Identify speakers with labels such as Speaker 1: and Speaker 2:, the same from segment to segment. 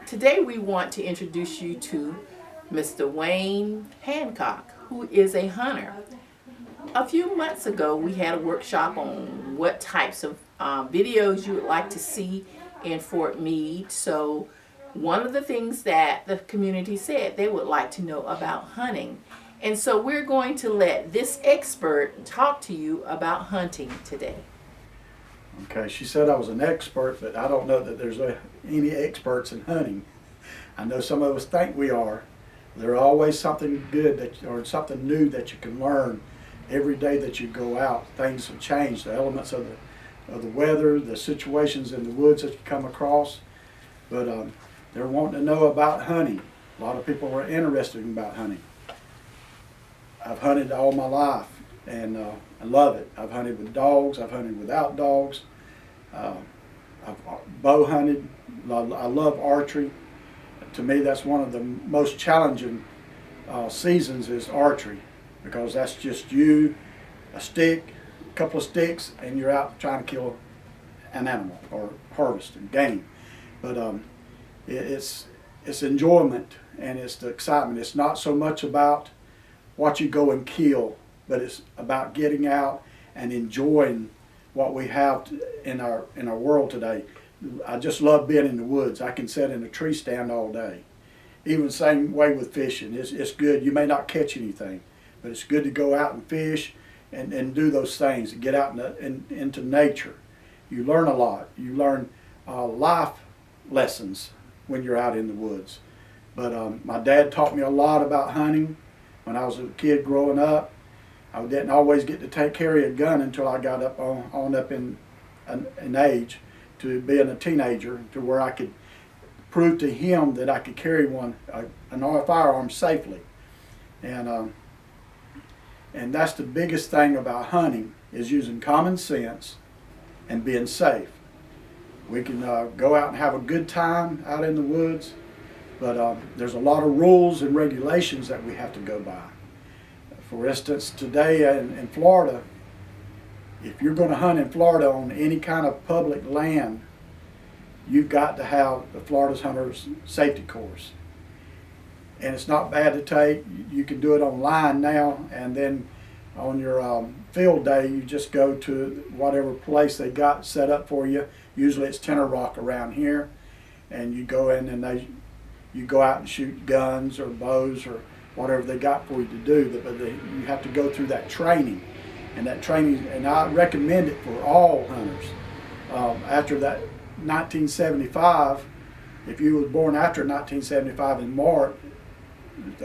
Speaker 1: Today we want to introduce you to Mr. Wayne Hancock, who is a hunter. A few months ago we had a workshop on what types of videos you would like to see in Fort Meade. So one of the things that the community said they would like to know about hunting. And so we're going to let this expert talk to you about hunting today.
Speaker 2: Okay, she said I was an expert, but I don't know that there's any experts in hunting. I know some of us think we are. There's always something good or something new that you can learn every day that you go out. Things have changed. The elements of the weather, the situations in the woods that you come across. But they're wanting to know about hunting. A lot of people are interested about hunting. I've hunted all my life, and I love it. I've hunted with dogs. I've hunted without dogs. I've bow hunted. I love archery. To me, that's one of the most challenging seasons is archery, because that's just you, a stick, a couple of sticks, and you're out trying to kill an animal or harvest and game. But it's enjoyment and it's the excitement. It's not so much about what you go and kill, but it's about getting out and enjoying what we have in our world today. I just love being in the woods. I can sit in a tree stand all day. Even the same way with fishing. It's good. You may not catch anything, but it's good to go out and fish and do those things and get out into nature. You learn a lot. You learn life lessons when you're out in the woods. But my dad taught me a lot about hunting when I was a kid growing up. I didn't always get to carry a gun until I got up in age to being a teenager, to where I could prove to him that I could carry a firearm safely. And that's the biggest thing about hunting, is using common sense and being safe. We can go out and have a good time out in the woods, but there's a lot of rules and regulations that we have to go by. For instance, today in Florida, if you're going to hunt in Florida on any kind of public land, you've got to have the Florida's Hunter's Safety Course. And it's not bad to take. You can do it online now, and then on your field day, you just go to whatever place they got set up for you. Usually it's Tenor Rock around here, and you go in and you go out and shoot guns or bows or whatever they got for you to do. But you have to go through that training, and I recommend it for all hunters. After that 1975, if you was born after 1975 in March,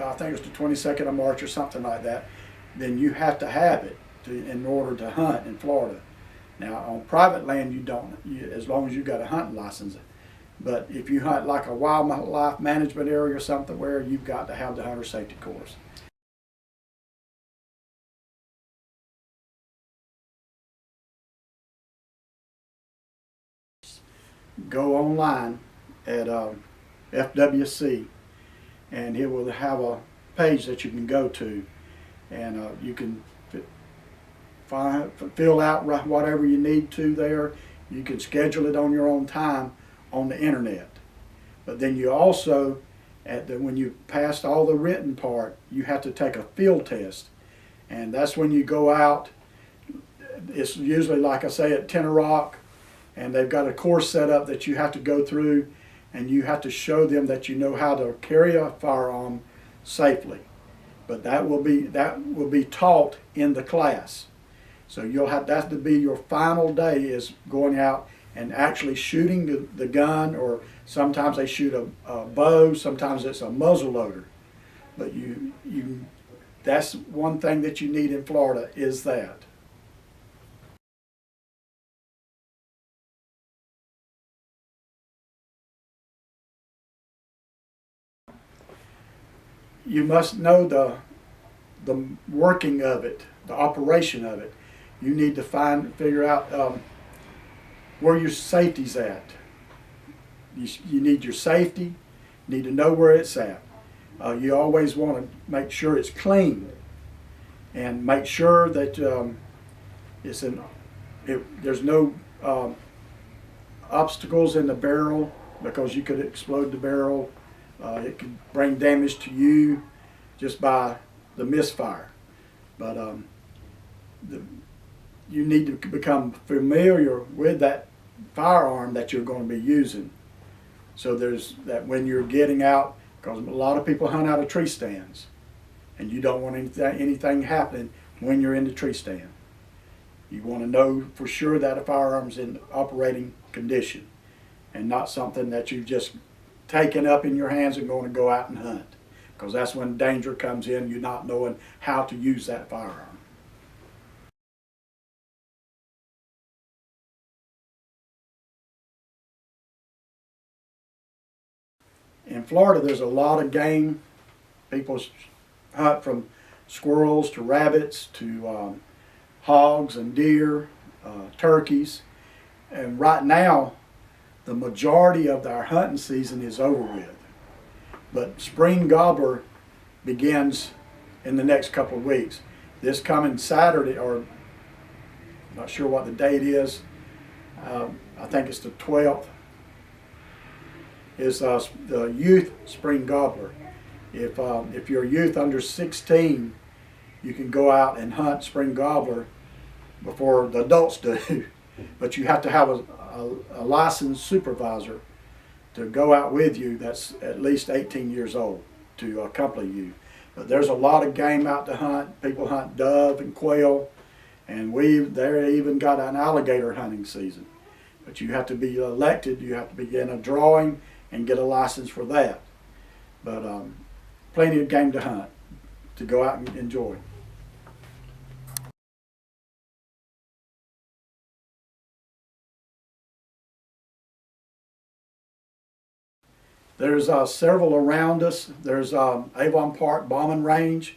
Speaker 2: I think it's the 22nd of March or something like that, then you have to have it in order to hunt in Florida. Now on private land you don't, as long as you got a hunting license. But if you hunt like a wildlife management area or something, where you've got to have the hunter safety course. Go online at FWC, and it will have a page that you can go to, and you can fill out whatever you need to there. You can schedule it on your own time on the internet. But then you also, when you passed all the written part, you have to take a field test, and that's when you go out. It's usually, like I say, at Tenor Rock, and they've got a course set up that you have to go through, and you have to show them that you know how to carry a firearm safely. But that will be taught in the class. So that to be your final day, is going out and actually shooting the gun, or sometimes they shoot a bow, sometimes it's a muzzle loader. But that's one thing that you need in Florida, is that. You must know the working of it, the operation of it. You need to figure out where your safety's at. You need your safety. You need to know where it's at. You always want to make sure it's clean, and make sure that there's no obstacles in the barrel because you could explode the barrel. It could bring damage to you just by the misfire. But you need to become familiar with that firearm that you're going to be using. So there's that when you're getting out, because a lot of people hunt out of tree stands, and you don't want anything happening when you're in the tree stand. You want to know for sure that a firearm's in operating condition and not something that you've just taken up in your hands and going to go out and hunt, because that's when danger comes in, you not knowing how to use that firearm. In Florida, there's a lot of game. People hunt from squirrels to rabbits to hogs and deer, turkeys. And right now, the majority of our hunting season is over with. But spring gobbler begins in the next couple of weeks. This coming Saturday, or I'm not sure what the date is, I think it's the 12th, is the youth spring gobbler. If you're a youth under 16, you can go out and hunt spring gobbler before the adults do. But you have to have a licensed supervisor to go out with you that's at least 18 years old to accompany you. But there's a lot of game out to hunt. People hunt dove and quail, and they even got an alligator hunting season. But you have to be elected, you have to be in a drawing and get a license for that. But plenty of game to hunt, to go out and enjoy. There's several around us. There's Avon Park Bombing Range,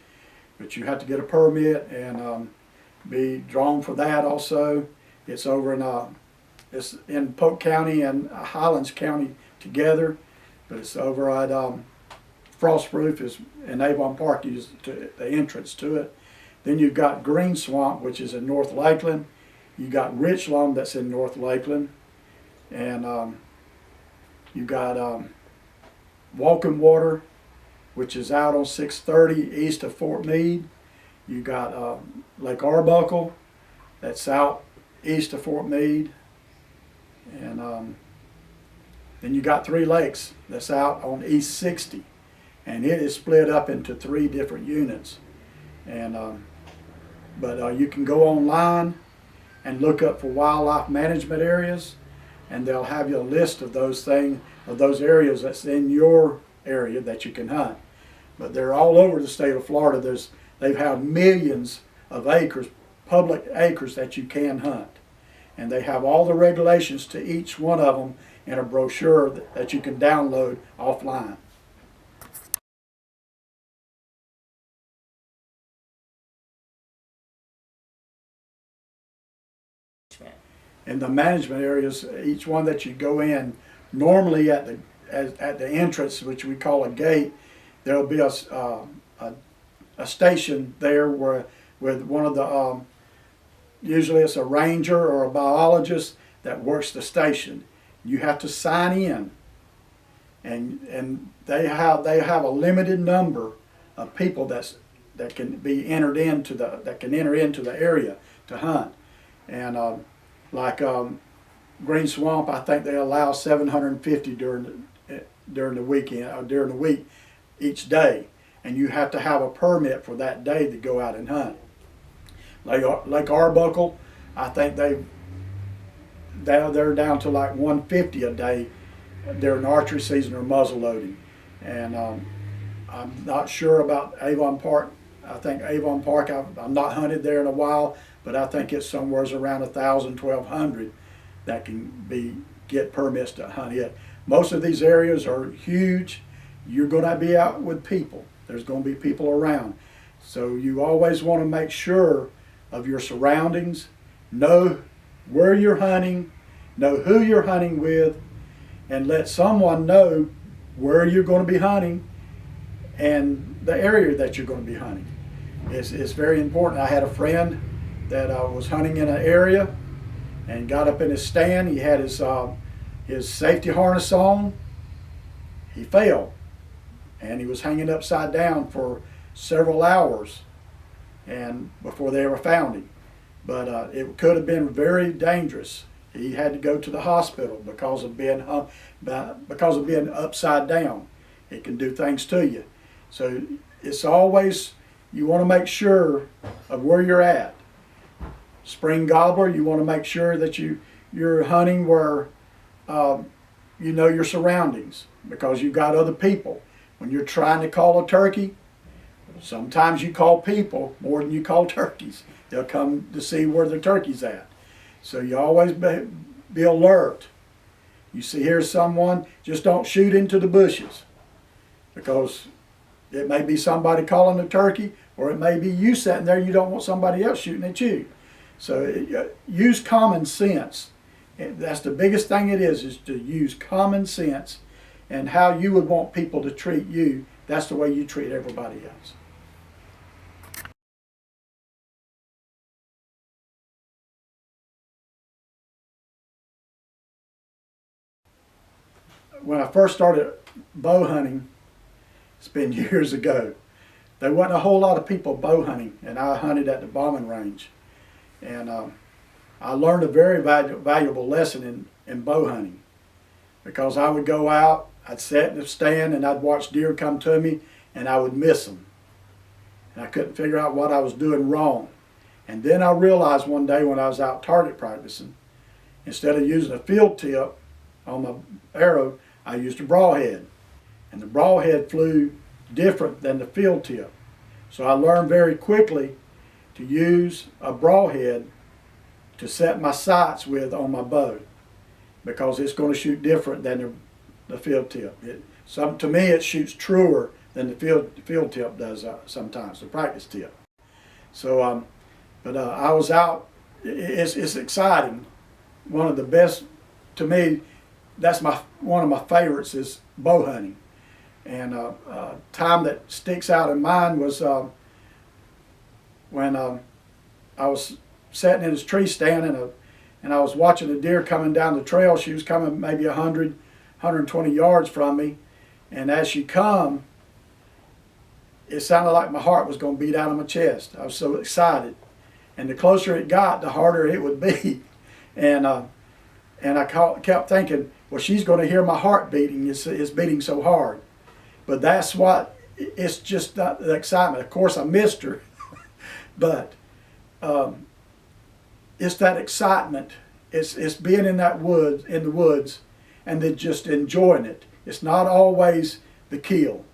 Speaker 2: but you have to get a permit and be drawn for that also. It's over it's in Polk County and Highlands County together, but it's over at Frostproof is in Avon Park is the entrance to it. Then you've got Green Swamp, which is in North Lakeland. You got Richland that's in North Lakeland, and you got Walking Water, which is out on 630 east of Fort Meade. You got Lake Arbuckle, that's out east of Fort Meade, and then you got Three Lakes, that's out on East 60, and it is split up into 3 different units. And but you can go online and look up for wildlife management areas, and they'll have you a list of those areas that's in your area that you can hunt. But they're all over the state of Florida. They've had millions of acres, public acres that you can hunt, and they have all the regulations to each one of them in a brochure that you can download offline. In the management areas, each one that you go in, normally at the entrance, which we call a gate, there'll be a station there with one of the usually it's a ranger or a biologist that works the station. You have to sign in, and they have a limited number of people that can enter into the area to hunt. And like Green Swamp, I think they allow 750 during the weekend or during the week each day, and you have to have a permit for that day to go out and hunt. Lake Arbuckle, I think they're down to like 150 a day during archery season or muzzle loading. And I'm not sure about Avon Park. I think Avon Park, I've not hunted there in a while, but I think it's somewhere around 1,000, 1,200 that can get permits to hunt it. Most of these areas are huge. You're going to be out with people. There's going to be people around. So you always want to make sure of your surroundings, know where you're hunting, know who you're hunting with, and let someone know where you're going to be hunting and the area that you're going to be hunting. It's very important. I had a friend that was hunting in an area and got up in his stand. He had his his safety harness on, he fell. And he was hanging upside down for several hours and before they ever found him. But it could have been very dangerous. He had to go to the hospital because of being upside down. It can do things to you. So it's always, you want to make sure of where you're at. Spring gobbler, you want to make sure that you're hunting where you know your surroundings, because you've got other people. When you're trying to call a turkey, sometimes you call people more than you call turkeys. They'll come to see where the turkey's at. So you always be alert. You see here's someone, just don't shoot into the bushes, because it may be somebody calling a turkey, or it may be you sitting there, you don't want somebody else shooting at you. So use common sense. That's the biggest thing it is to use common sense, and how you would want people to treat you, that's the way you treat everybody else. When I first started bow hunting, it's been years ago, there wasn't a whole lot of people bow hunting, and I hunted at the bombing range. And I learned a very valuable lesson in bow hunting, because I would go out, I'd sit in the stand and I'd watch deer come to me, and I would miss them. And I couldn't figure out what I was doing wrong. And then I realized one day when I was out target practicing, instead of using a field tip on my arrow, I used a broadhead. And the broadhead flew different than the field tip. So I learned very quickly to use a broadhead to set my sights with on my bow, because it's going to shoot different than the field tip. To me, it shoots truer than the field tip does sometimes, the practice tip. So, I was out. It's exciting. One of the best, to me, that's one of my favorites is bow hunting. And time that sticks out in mind was when I was sitting in this tree stand, and I was watching a deer coming down the trail. She was coming maybe 100, 120 yards from me, and as she come, it sounded like my heart was going to beat out of my chest. I was so excited, and the closer it got, the harder it would be. And I kept thinking, well, she's going to hear my heart beating. It's beating so hard. But that's what, it's just the excitement. Of course, I missed her, but it's that excitement. It's being in the woods, and then just enjoying it. It's not always the kill,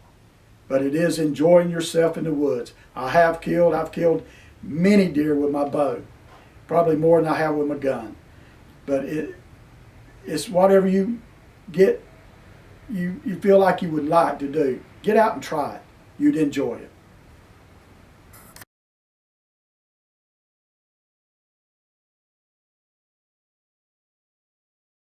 Speaker 2: but it is enjoying yourself in the woods. I've killed many deer with my bow, probably more than I have with my gun. But it's whatever you get, you feel like you would like to do. Get out and try it. You'd enjoy it.